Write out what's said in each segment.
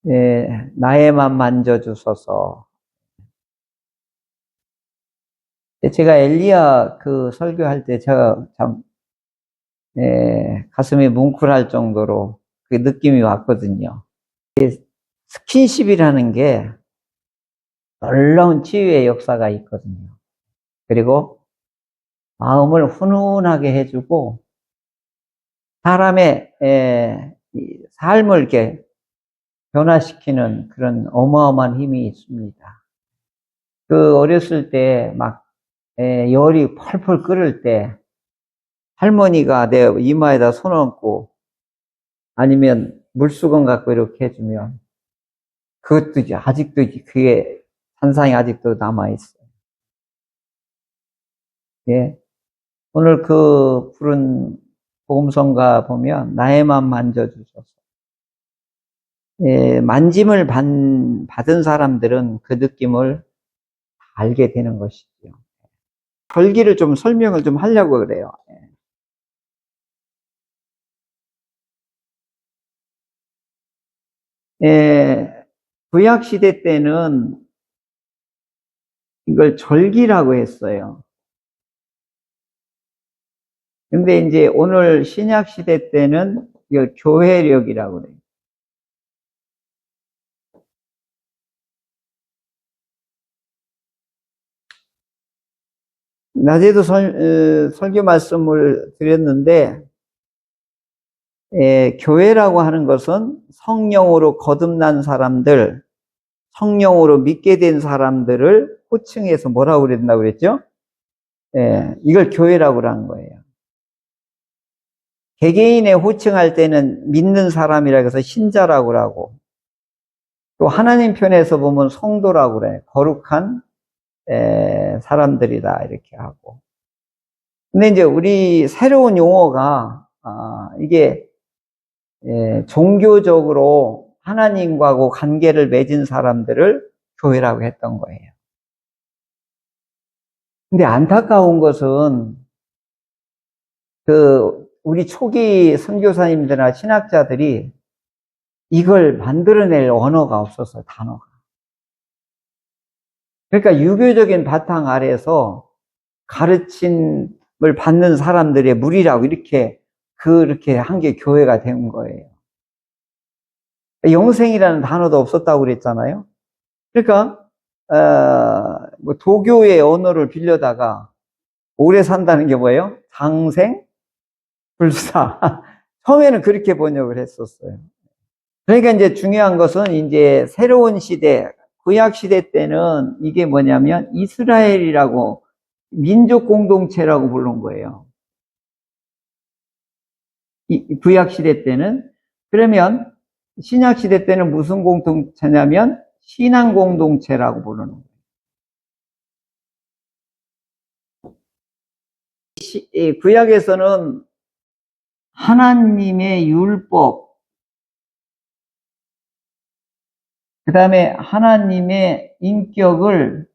나에만 만져주소서. 제가 엘리야 그 설교할 때 제가 참 가슴이 뭉클할 정도로 그 느낌이 왔거든요. 스킨십이라는 게 놀라운 치유의 역사가 있거든요. 그리고 마음을 훈훈하게 해주고 사람의 삶을 이렇게 변화시키는 그런 어마어마한 힘이 있습니다. 그 어렸을 때 막 열이 펄펄 끓을 때 할머니가 내 이마에다 손 얹고 아니면 물수건 갖고 이렇게 해주면 그것도 아직도 그게 환상이 아직도 남아있어요. 예. 오늘 그 부른 복음성가 보면 나에만 만져주소서. 만짐을 받은 사람들은 그 느낌을 알게 되는 것이죠. 절기를 좀 설명을 좀 하려고 그래요. 구약 시대 때는 이걸 절기라고 했어요. 근데 이제 오늘 신약 시대 때는 이걸 교회력이라고 그래요. 낮에도 설교 말씀을 드렸는데, 교회라고 하는 것은 성령으로 거듭난 사람들, 성령으로 믿게 된 사람들을 호칭해서 뭐라고 그랬다고 그랬죠? 이걸 교회라고 하는 거예요. 개개인의 호칭할 때는 믿는 사람이라고 해서 신자라고 하고, 또 하나님 편에서 보면 성도라고 그래요. 거룩한 사람들이다 이렇게 하고. 근데 이제 우리 새로운 용어가 이게 종교적으로 하나님과고 관계를 맺은 사람들을 교회라고 했던 거예요. 근데 안타까운 것은 우리 초기 선교사님들이나 신학자들이 이걸 만들어낼 언어가 없었어요. 단어가. 그러니까 유교적인 바탕 아래서 가르침을 받는 사람들의 무리라고 그렇게 한 게 교회가 된 거예요. 영생이라는 단어도 없었다고 그랬잖아요. 그러니까 뭐 도교의 언어를 빌려다가 오래 산다는 게 뭐예요? 장생 불사. 처음에는 그렇게 번역을 했었어요. 그러니까 이제 중요한 것은 이제 새로운 시대, 구약 시대 때는 이게 뭐냐면 이스라엘이라고 민족 공동체라고 부른 거예요. 구약 시대 때는. 그러면 신약 시대 때는 무슨 공동체냐면 신앙 공동체라고 부르는 거예요. 구약에서는 하나님의 율법, 그 다음에 하나님의 인격을,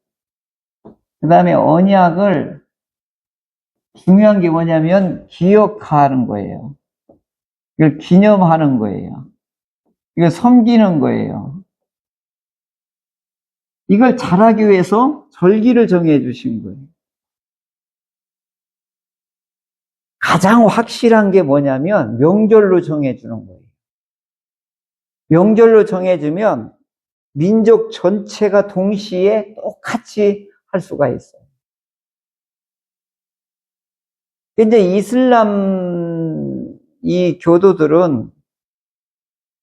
그 다음에 언약을, 중요한 게 뭐냐면 기억하는 거예요. 이걸 기념하는 거예요. 이걸 섬기는 거예요. 이걸 잘하기 위해서 절기를 정해 주신 거예요. 가장 확실한 게 뭐냐면 명절로 정해주는 거예요. 명절로 정해주면 민족 전체가 동시에 똑같이 할 수가 있어요. 근데 이슬람 이 교도들은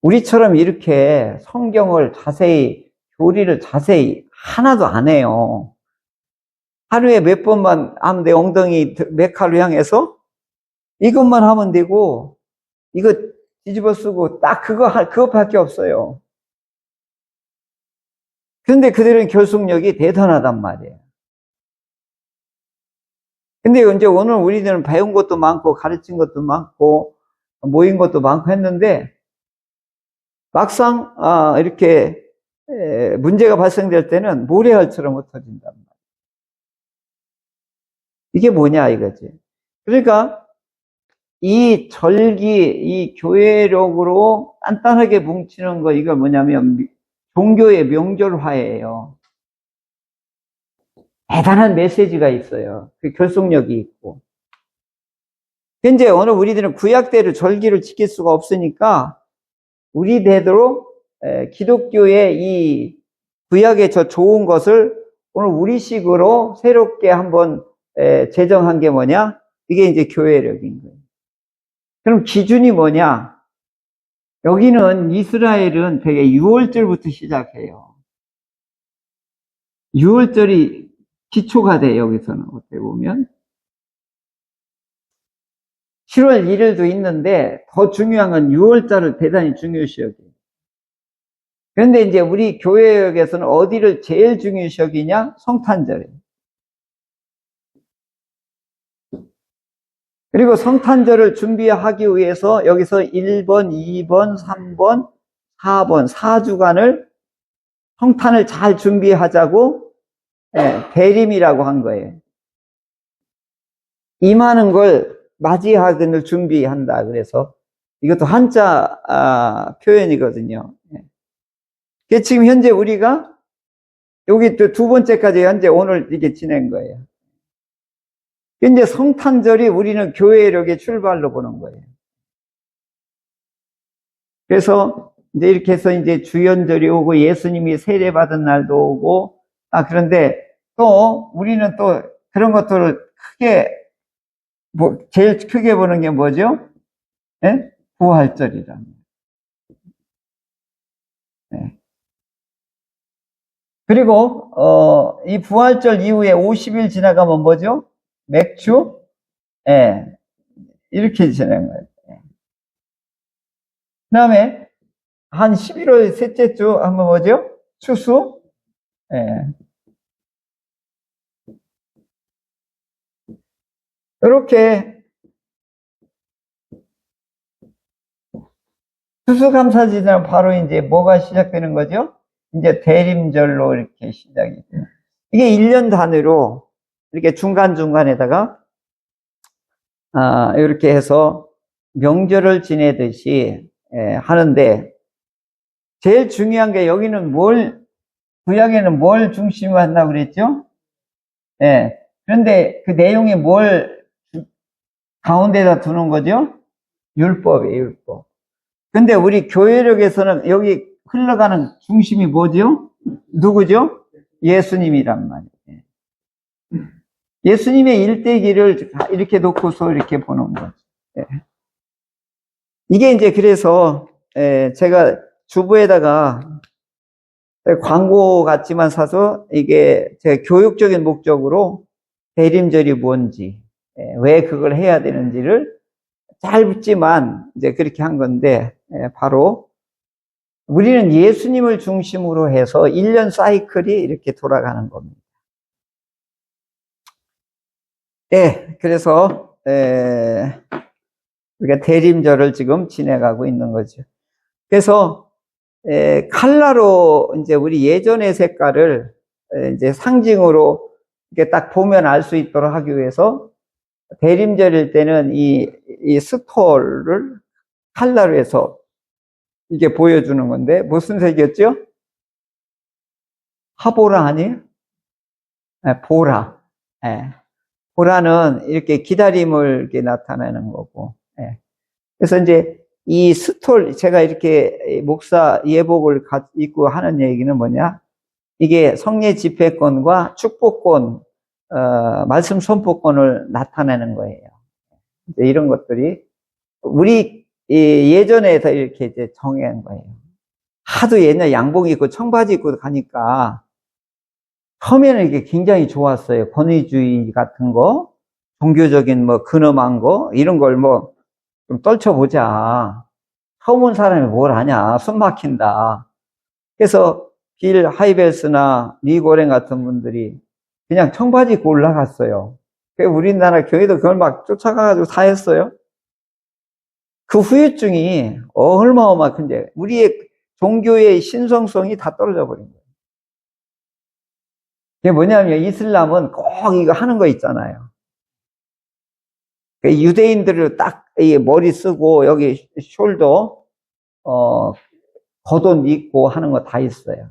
우리처럼 이렇게 성경을 자세히, 교리를 자세히 하나도 안 해요. 하루에 몇 번만 하면 내 엉덩이 메카로 향해서 이것만 하면 되고, 이거 뒤집어 쓰고 딱 그것밖에 없어요. 근데 그들은 결속력이 대단하단 말이에요. 근데 이제 오늘 우리들은 배운 것도 많고, 가르친 것도 많고, 모인 것도 많고 했는데, 막상, 이렇게, 문제가 발생될 때는 모래알처럼 흩어진단 말이에요. 이게 뭐냐, 이거지. 그러니까, 이 절기, 이 교회력으로 단단하게 뭉치는 거, 이거 뭐냐면, 종교의 명절화예요. 대단한 메시지가 있어요. 그 결속력이 있고. 현재 오늘 우리들은 구약대로 절기를 지킬 수가 없으니까, 우리 대대로 기독교의 이 구약의 저 좋은 것을 오늘 우리식으로 새롭게 한번 제정한 게 뭐냐? 이게 이제 교회력인 거예요. 그럼 기준이 뭐냐? 여기는 이스라엘은 되게 6월절부터 시작해요. 6월절이 기초가 돼, 여기서는. 어떻게 보면. 7월 1일도 있는데 더 중요한 건 6월절을 대단히 중요시 여겨요. 그런데 이제 우리 교회역에서는 어디를 제일 중요시 여기냐? 성탄절이에요. 그리고 성탄절을 준비하기 위해서 여기서 1번, 2번, 3번, 4번, 4주간을 성탄을 잘 준비하자고 대림이라고 한 거예요. 임하는 걸 맞이하기를 준비한다. 그래서 이것도 한자 표현이거든요. 지금 현재 우리가 여기 또 두 번째까지 현재 오늘 이게 지낸 거예요. 이제 성탄절이 우리는 교회력의 출발로 보는 거예요. 그래서 이제 이렇게 해서 이제 주연절이 오고 예수님이 세례받은 날도 오고, 그런데 또 우리는 또 그런 것들을 크게, 제일 크게 보는 게 뭐죠? 예? 부활절이라는. 예. 그리고, 이 부활절 이후에 50일 지나가면 뭐죠? 맥주? 예. 이렇게 지내는 거예요. 그 다음에, 한 11월 셋째 주 하면 뭐죠? 추수? 예. 이렇게, 추수감사절은 바로 이제 뭐가 시작되는 거죠? 이제 대림절로 이렇게 시작이 돼요. 이게 1년 단위로 이렇게 중간중간에다가, 이렇게 해서 명절을 지내듯이 하는데, 제일 중요한 게 여기는 구약에는 뭘 중심으로 한다고 그랬죠? 예. 그런데 그 내용이 뭘 가운데다 두는 거죠? 율법이에요, 율법. 근데 우리 교회력에서는 여기 흘러가는 중심이 뭐죠? 누구죠? 예수님이란 말이에요. 예수님의 일대기를 이렇게 놓고서 이렇게 보는 거죠. 이게 이제 그래서 제가 주부에다가 광고 같지만 사서 이게 제 교육적인 목적으로 대림절이 뭔지, 왜 그걸 해야 되는지를 짧지만 이제 그렇게 한 건데, 바로 우리는 예수님을 중심으로 해서 1년 사이클이 이렇게 돌아가는 겁니다. 그래서 우리가 대림절을 지금 지내가고 있는 거죠. 그래서 칼라로 이제 우리 예전의 색깔을 이제 상징으로 이렇게 딱 보면 알 수 있도록 하기 위해서 대림절일 때는 이 스톨을 칼라로 해서 이게 보여주는 건데, 무슨 색이었죠? 하보라 아니에요? 보라. 보라는 이렇게 기다림을 이렇게 나타내는 거고. 그래서 이제 이 스톨, 제가 이렇게 목사 예복을 입고 하는 얘기는 뭐냐? 이게 성례 집회권과 축복권, 말씀 선포권을 나타내는 거예요. 이제 이런 것들이 우리 예전에서 이렇게 이제 정한 거예요. 하도 옛날 양복 입고 청바지 입고 가니까 처음에는 이게 굉장히 좋았어요. 권위주의 같은 거, 종교적인 뭐 근엄한 거, 이런 걸 뭐 좀 떨쳐보자. 처음 온 사람이 뭘 하냐. 숨 막힌다. 그래서 빌 하이벨스나 리고렌 같은 분들이 그냥 청바지 입고 올라갔어요. 우리나라 교회도 그걸 막 쫓아가가지고 다 했어요. 그 후유증이 어마어마한데 우리의 종교의 신성성이 다 떨어져 버린 거예요. 그게 뭐냐면 이슬람은 꼭 이거 하는 거 있잖아요. 유대인들을 딱 이 머리 쓰고 여기 숄더 겉옷 입고 하는 거 다 있어요.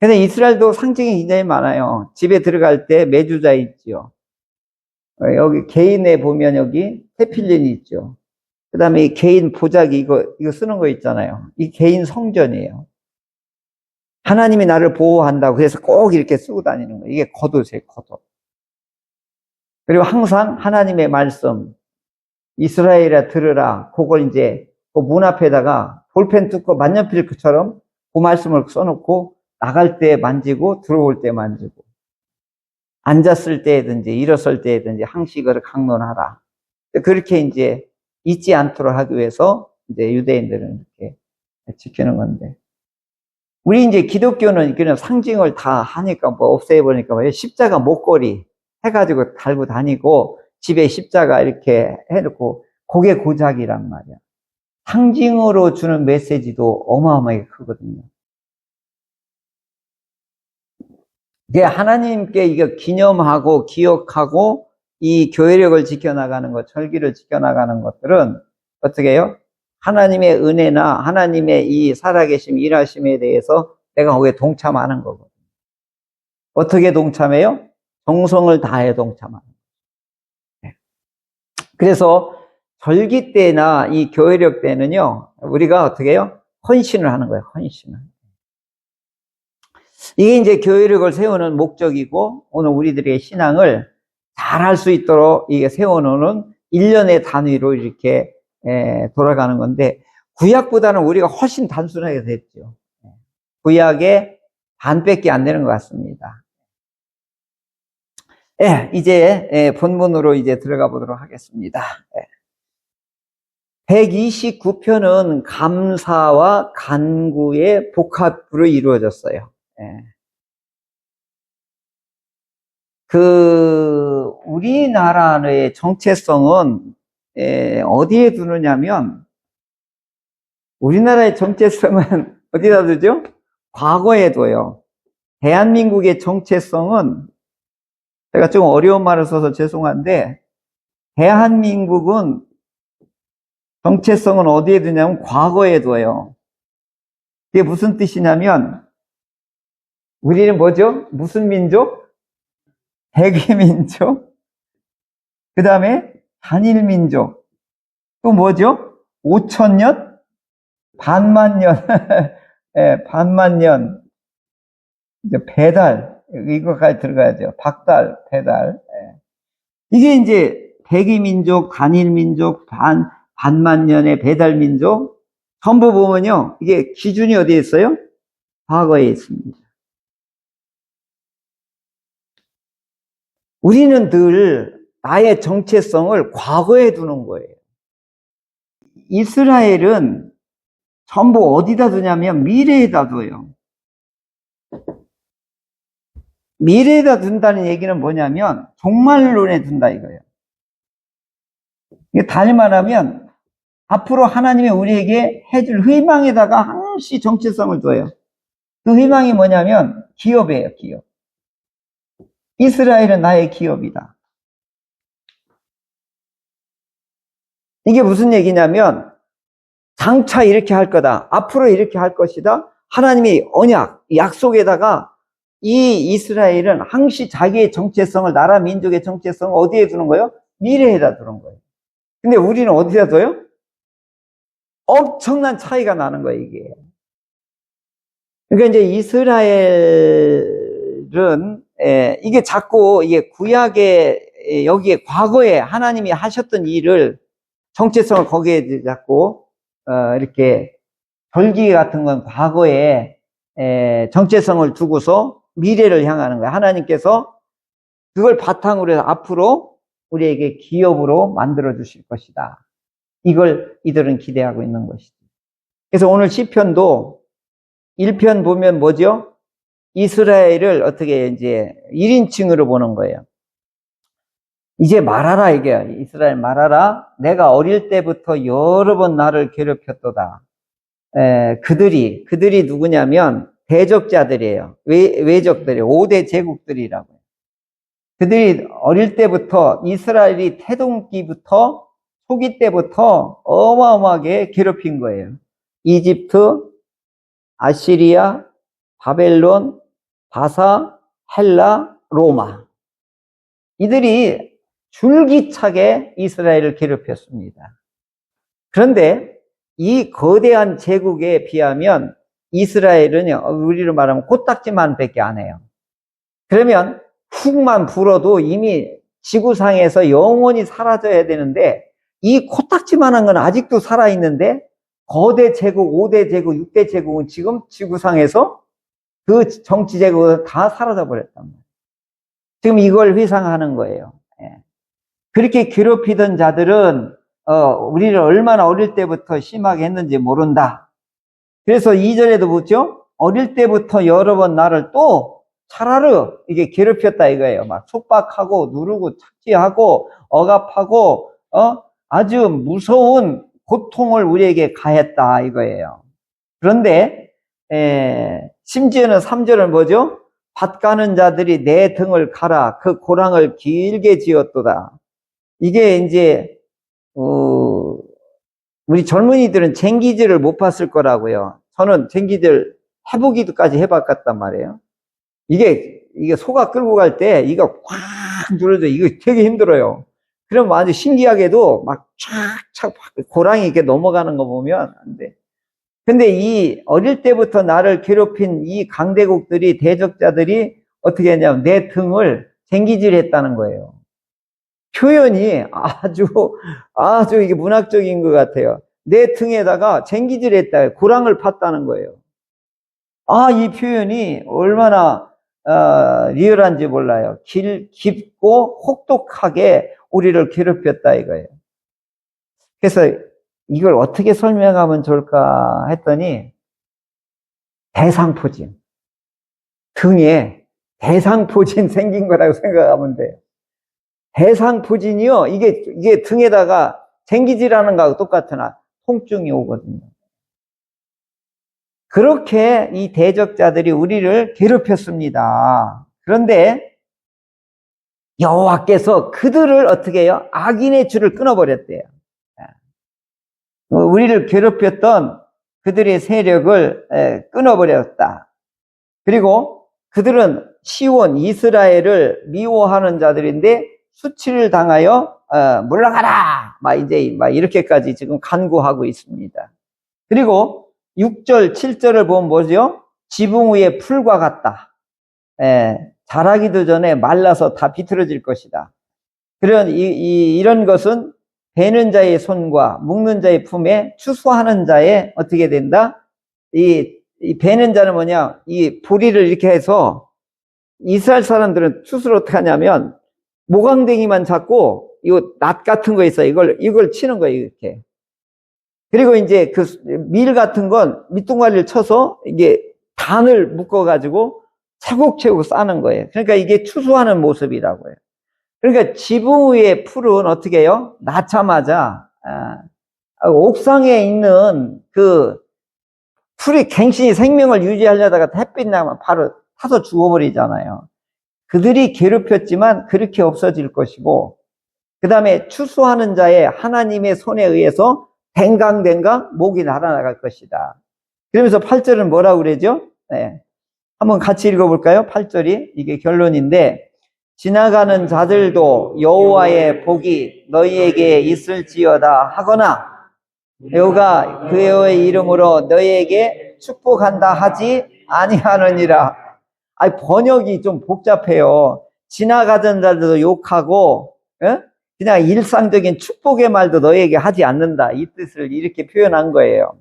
근데 이스라엘도 상징이 굉장히 많아요. 집에 들어갈 때 메주자 있죠. 여기 개인에 보면 여기 테필린이 있죠. 그 다음에 이 개인 보자기 이거 쓰는 거 있잖아요. 이 개인 성전이에요. 하나님이 나를 보호한다고 그래서 꼭 이렇게 쓰고 다니는 거예요. 이게 겉옷이에요, 겉옷. 그리고 항상 하나님의 말씀, 이스라엘아 들으라. 그걸 이제 그 문 앞에다가 볼펜 뜯고 만년필처럼 그 말씀을 써놓고 나갈 때 만지고 들어올 때 만지고 앉았을 때든지 일어설 때든지 항식을 강론하라. 그렇게 이제 잊지 않도록 하기 위해서 이제 유대인들은 이렇게 지키는 건데, 우리 이제 기독교는 그냥 상징을 다 하니까 뭐 없애버리니까 뭐 십자가 목걸이 해가지고 달고 다니고 집에 십자가 이렇게 해놓고 그게 고작이란 말이야. 상징으로 주는 메시지도 어마어마하게 크거든요. 이게 하나님께 이거 기념하고 기억하고 이 교회력을 지켜나가는 것, 절기를 지켜나가는 것들은 어떻게 해요? 하나님의 은혜나 하나님의 이 살아계심, 일하심에 대해서 내가 거기에 동참하는 거거든요. 어떻게 동참해요? 정성을 다해 동참하는 거예요. 그래서 절기 때나 이 교회력 때는요, 우리가 어떻게 해요? 헌신을 하는 거예요, 헌신을. 이게 이제 교회력을 세우는 목적이고, 오늘 우리들의 신앙을 잘 할 수 있도록 이게 세워놓는 일련의 단위로 이렇게 돌아가는 건데, 구약보다는 우리가 훨씬 단순하게 됐죠. 구약의 반밖에 안 되는 것 같습니다. 이제 본문으로 이제 들어가 보도록 하겠습니다. 129편은 감사와 간구의 복합으로 이루어졌어요. 우리나라의 정체성은 어디에 두느냐면, 우리나라의 정체성은 어디다 두죠? 과거에 둬요. 대한민국의 정체성은, 제가 좀 어려운 말을 써서 죄송한데, 대한민국은 정체성은 어디에 두냐면 과거에 둬요. 이게 무슨 뜻이냐면, 우리는 뭐죠? 무슨 민족? 백의민족, 그 다음에 단일민족, 또 뭐죠? 5천년? 반만년, 반만년, 이제 배달, 이거까지 들어가야죠. 박달, 배달. 이게 이제 백의민족, 단일민족, 반만년의 배달민족, 전부 보면요, 이게 기준이 어디에 있어요? 과거에 있습니다. 우리는 늘 나의 정체성을 과거에 두는 거예요. 이스라엘은 전부 어디다 두냐면 미래에다 둬요. 미래에다 둔다는 얘기는 뭐냐면 종말론에 둔다 이거예요. 이게 다시 말하면 앞으로 하나님이 우리에게 해줄 희망에다가 항시 정체성을 둬요. 그 희망이 뭐냐면 기업이에요, 기업. 이스라엘은 나의 기업이다. 이게 무슨 얘기냐면 장차 이렇게 할 거다. 앞으로 이렇게 할 것이다. 하나님이 언약, 약속에다가 이 이스라엘은 항시 자기의 정체성을, 나라 민족의 정체성을 어디에 두는 거예요? 미래에다 두는 거예요. 근데 우리는 어디다 둬요? 엄청난 차이가 나는 거예요, 이게. 그러니까 이제 이스라엘은 이게 자꾸 이게 구약에 여기에 과거에 하나님이 하셨던 일을 정체성을 거기에 자꾸 이렇게 절기 같은 건 과거에 정체성을 두고서 미래를 향하는 거예요. 하나님께서 그걸 바탕으로 해서 앞으로 우리에게 기업으로 만들어 주실 것이다. 이걸 이들은 기대하고 있는 것이죠. 그래서 오늘 시편도 1편 보면 뭐죠? 이스라엘을 어떻게 이제 1인칭으로 보는 거예요. 이제 말하라 이게요. 이스라엘 말하라. 내가 어릴 때부터 여러 번 나를 괴롭혔도다. 그들이 누구냐면 대적자들이에요. 외적들이에요. 5대 제국들이라고요. 그들이 어릴 때부터 이스라엘이 태동기부터 초기 때부터 어마어마하게 괴롭힌 거예요. 이집트, 아시리아, 바벨론, 바사, 헬라, 로마. 이들이 줄기차게 이스라엘을 괴롭혔습니다. 그런데 이 거대한 제국에 비하면 이스라엘은 우리로 말하면 코딱지만 밖에 안 해요. 그러면 훅만 불어도 이미 지구상에서 영원히 사라져야 되는데 이 코딱지만한 건 아직도 살아있는데 거대 제국, 5대 제국, 6대 제국은 지금 지구상에서 그 정치 제국은 다 사라져 버렸단 말이에요. 지금 이걸 회상하는 거예요. 그렇게 괴롭히던 자들은 우리를 얼마나 어릴 때부터 심하게 했는지 모른다. 그래서 2절에도 묻죠. 어릴 때부터 여러 번 나를 또 차라리 이게 괴롭혔다 이거예요. 막 속박하고 누르고 착지하고 억압하고 아주 무서운 고통을 우리에게 가했다 이거예요. 그런데 심지어는 3절은 뭐죠? 밭 가는 자들이 내 등을 갈아 그 고랑을 길게 지었도다. 이게 이제 우리 젊은이들은 쟁기질을 못 봤을 거라고요. 저는 쟁기질 해보기도까지 해봤단 말이에요. 이게 소가 끌고 갈 때 이거 꽉 눌러줘. 이거 되게 힘들어요. 그럼 아주 신기하게도 막 촥촥 고랑이 이렇게 넘어가는 거 보면 안 돼. 근데 이 어릴 때부터 나를 괴롭힌 이 강대국들이 대적자들이 어떻게 했냐면 내 등을 쟁기질 했다는 거예요. 표현이 아주 이게 문학적인 것 같아요. 내 등에다가 쟁기질 했다. 고랑을 팠다는 거예요. 이 표현이 얼마나 리얼한지 몰라요. 깊고 혹독하게 우리를 괴롭혔다 이거예요. 그래서 이걸 어떻게 설명하면 좋을까 했더니 대상포진. 등에 대상포진 생긴 거라고 생각하면 돼요. 대상포진이요. 이게 등에다가 쟁기질하는 거하고 똑같으나 통증이 오거든요. 그렇게 이 대적자들이 우리를 괴롭혔습니다. 그런데 여호와께서 그들을 어떻게 해요? 악인의 줄을 끊어버렸대요. 우리를 괴롭혔던 그들의 세력을 끊어버렸다. 그리고 그들은 시온, 이스라엘을 미워하는 자들인데 수치를 당하여 물러가라! 막 이렇게까지 지금 간구하고 있습니다. 그리고 6절, 7절을 보면 뭐죠? 지붕 위에 풀과 같다. 자라기도 전에 말라서 다 비틀어질 것이다. 이런 것은 베는 자의 손과 묶는 자의 품에 추수하는 자의 어떻게 된다? 이 베는 자는 뭐냐? 이 보리를 이렇게 해서 이스라엘 사람들은 추수를 어떻게 하냐면 모강댕이만 잡고 이거 낫 같은 거 있어요. 이걸 치는 거예요, 이렇게. 그리고 이제 그 밀 같은 건 밑둥아리를 쳐서 이게 단을 묶어가지고 차곡차곡 싸는 거예요. 그러니까 이게 추수하는 모습이라고요. 그러니까 지붕 위의 풀은 어떻게 해요? 낳자마자 옥상에 있는 그 풀이 갱신히 생명을 유지하려다가 햇빛 나면 바로 타서 죽어버리잖아요. 그들이 괴롭혔지만 그렇게 없어질 것이고, 그 다음에 추수하는 자의 하나님의 손에 의해서 댕강댕강 목이 날아나갈 것이다. 그러면서 8절은 뭐라고 그러죠? 한번 같이 읽어볼까요? 8절이 이게 결론인데, 지나가는 자들도 여호와의 복이 너희에게 있을지어다 하거나 여호가 그의 이름으로 너희에게 축복한다 하지 아니하느니라. 번역이 좀 복잡해요. 지나가던 자들도 욕하고 그냥 일상적인 축복의 말도 너희에게 하지 않는다. 이 뜻을 이렇게 표현한 거예요.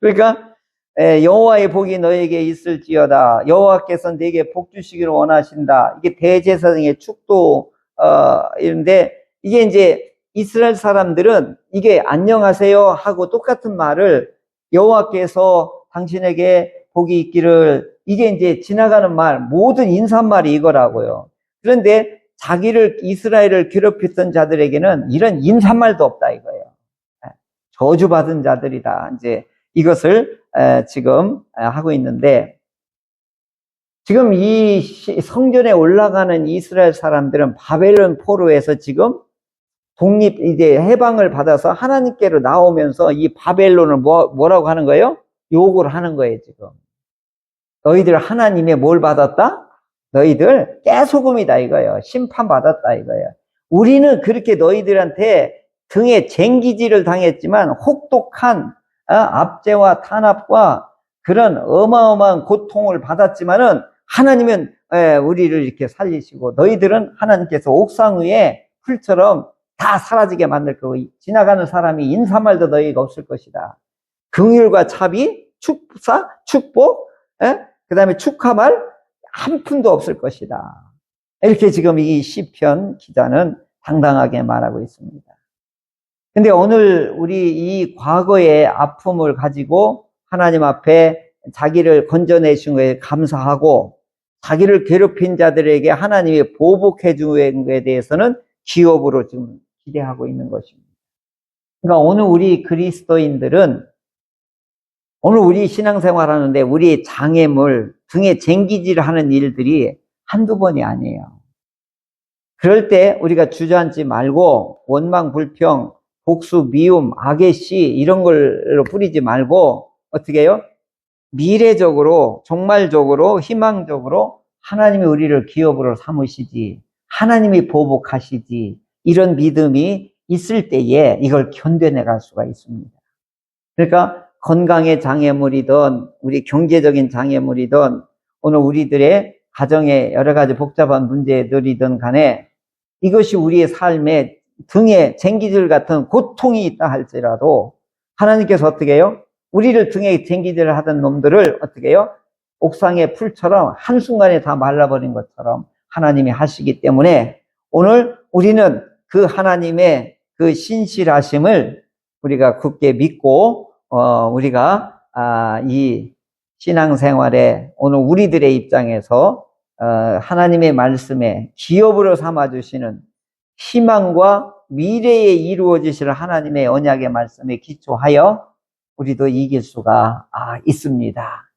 그러니까 여호와의 복이 너에게 있을지어다. 여호와께서 네게 복 주시기를 원하신다. 이게 대제사장의 축도인데 이게 이제 이스라엘 사람들은 이게 안녕하세요 하고 똑같은 말을 여호와께서 당신에게 복이 있기를, 이게 이제 지나가는 말, 모든 인사말이 이거라고요. 그런데 이스라엘을 괴롭혔던 자들에게는 이런 인사말도 없다 이거예요. 저주받은 자들이다. 이제 이것을 지금 하고 있는데, 지금 이 성전에 올라가는 이스라엘 사람들은 바벨론 포로에서 지금 이제 해방을 받아서 하나님께로 나오면서 이 바벨론을 뭐라고 하는 거예요? 욕을 하는 거예요, 지금. 너희들 하나님의 뭘 받았다? 너희들 깨소금이다, 이거예요. 심판받았다, 이거예요. 우리는 그렇게 너희들한테 등에 쟁기질을 당했지만 혹독한 압제와 탄압과 그런 어마어마한 고통을 받았지만은 하나님은 우리를 이렇게 살리시고 너희들은 하나님께서 옥상 위에 풀처럼 다 사라지게 만들 거고 지나가는 사람이 인사말도 너희가 없을 것이다. 긍휼과 자비, 축사, 축복, 그 다음에 축하말 한 푼도 없을 것이다. 이렇게 지금 이 시편 기자는 당당하게 말하고 있습니다. 근데 오늘 우리 이 과거의 아픔을 가지고 하나님 앞에 자기를 건져내신 것에 감사하고 자기를 괴롭힌 자들에게 하나님이 보복해 준 것에 대해서는 기업으로 지금 기대하고 있는 것입니다. 그러니까 오늘 우리 그리스도인들은 오늘 우리 신앙생활 하는데 우리 장애물, 등에 쟁기질하는 일들이 한두 번이 아니에요. 그럴 때 우리가 주저앉지 말고 원망, 불평, 복수, 미움, 악의 씨 이런 걸로 뿌리지 말고 어떻게 해요? 미래적으로, 종말적으로, 희망적으로 하나님이 우리를 기업으로 삼으시지 하나님이 보복하시지 이런 믿음이 있을 때에 이걸 견뎌내갈 수가 있습니다. 그러니까 건강의 장애물이든 우리 경제적인 장애물이든 오늘 우리들의 가정의 여러 가지 복잡한 문제들이든 간에 이것이 우리의 삶에 등에 쟁기질 같은 고통이 있다 할지라도 하나님께서 어떻게 해요? 우리를 등에 쟁기질 하던 놈들을 어떻게 해요? 옥상의 풀처럼 한순간에 다 말라버린 것처럼 하나님이 하시기 때문에 오늘 우리는 그 하나님의 그 신실하심을 우리가 굳게 믿고 우리가 이 신앙생활에 오늘 우리들의 입장에서 하나님의 말씀에 기업으로 삼아주시는 희망과 미래에 이루어지실 하나님의 언약의 말씀에 기초하여 우리도 이길 수가 있습니다.